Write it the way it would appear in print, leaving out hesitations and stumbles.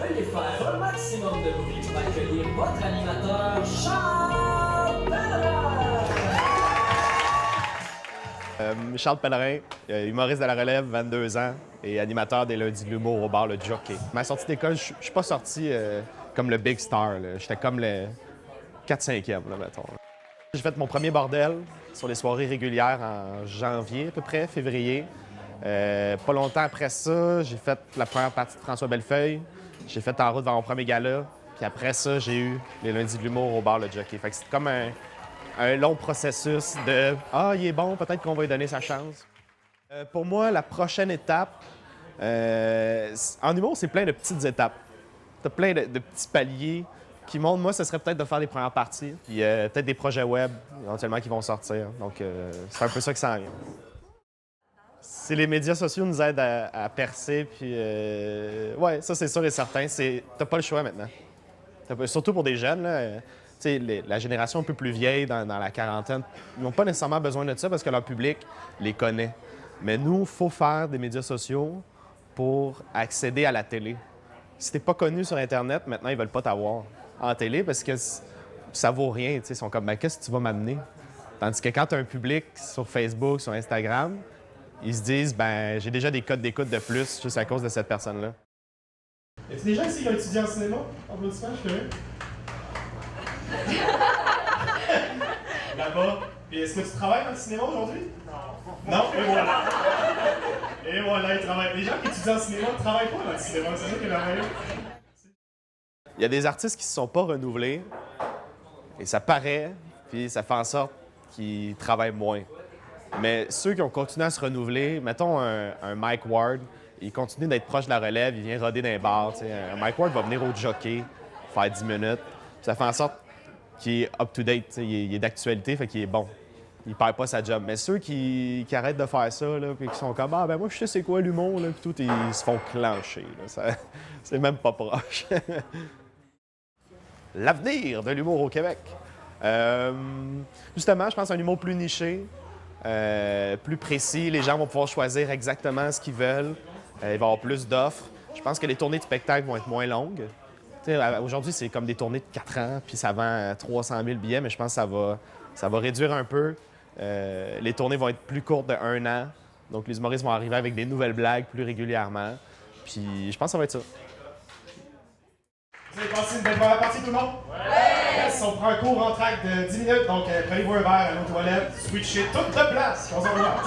veuillez faire un maximum de bruit pour accueillir votre animateur, Charles Pellerin! Charles Pellerin, humoriste de la relève, 22 ans, et animateur des lundis de l'humour au bar Le Jockey. Ma sortie d'école, je suis pas sorti comme le big star. J'étais comme le 4-5e, là, mettons. J'ai fait mon premier bordel sur les soirées régulières en janvier, à peu près, février. Pas longtemps après ça, j'ai fait la première partie de François Bellefeuille. J'ai fait En route vers mon premier gala. Puis après ça, j'ai eu les lundis de l'humour au bar Le Jockey. Fait que c'est comme un long processus de « Ah, il est bon, peut-être qu'on va lui donner sa chance ». Pour moi, la prochaine étape, en humour, c'est plein de petites étapes. T'as plein de petits paliers qui montrent, moi, ce serait peut-être de faire les premières parties, puis peut-être des projets web, éventuellement, qui vont sortir. Donc, c'est un peu ça que ça en vient. Si les médias sociaux nous aident à percer, puis ouais, ça, c'est sûr et certain. T'as pas le choix maintenant. Surtout pour des jeunes, là. La génération un peu plus vieille, dans la quarantaine, ils n'ont pas nécessairement besoin de ça parce que leur public les connaît. Mais nous, il faut faire des médias sociaux pour accéder à la télé. Si t'es pas connu sur Internet, maintenant, ils veulent pas t'avoir en télé parce que ça vaut rien. Ils sont comme, ben, qu'est-ce que tu vas m'amener? Tandis que quand tu as un public sur Facebook, sur Instagram, ils se disent, ben, j'ai déjà des codes d'écoute de plus juste à cause de cette personne-là. Y a-t-il des gens ici qui ont étudié en cinéma? Applaudissements, je suis curieux. Là-bas. Puis est-ce que tu travailles dans le cinéma aujourd'hui? Non. Non? Et voilà. Et voilà, ils travaillent. Les gens qui étudient en cinéma ne travaillent pas dans le cinéma, c'est ça qui est merveilleux. Il y a des artistes qui ne se sont pas renouvelés, et ça paraît, puis ça fait en sorte qu'ils travaillent moins. Mais ceux qui ont continué à se renouveler, mettons un Mike Ward, il continue d'être proche de la relève, il vient roder dans les bars. Un Mike Ward va venir au jockey, faire 10 minutes. Ça fait en sorte qu'il est up-to-date, il est d'actualité, fait qu'il est bon. Il perd pas sa job. Mais ceux qui arrêtent de faire ça, là, puis qui sont comme « Ah, ben moi, je sais c'est quoi l'humour, là, puis tout, ils se font clencher. C'est même pas proche. L'avenir de l'humour au Québec. Justement, je pense à un humour plus niché, plus précis. Les gens vont pouvoir choisir exactement ce qu'ils veulent. Il va y avoir plus d'offres. Je pense que les tournées de spectacle vont être moins longues. Aujourd'hui, c'est comme des tournées de 4 ans, puis ça vend 300 000 billets, mais je pense que ça va réduire un peu. Les tournées vont être plus courtes de 1 an. Donc, les humoristes vont arriver avec des nouvelles blagues plus régulièrement. Puis, je pense que ça va être ça. Vous avez passé une belle première partie, tout le monde? Ouais! Yes, on prend un cours en track de 10 minutes, donc prenez-vous un verre, allez aux toilettes, switchez toute de place, on s'en va.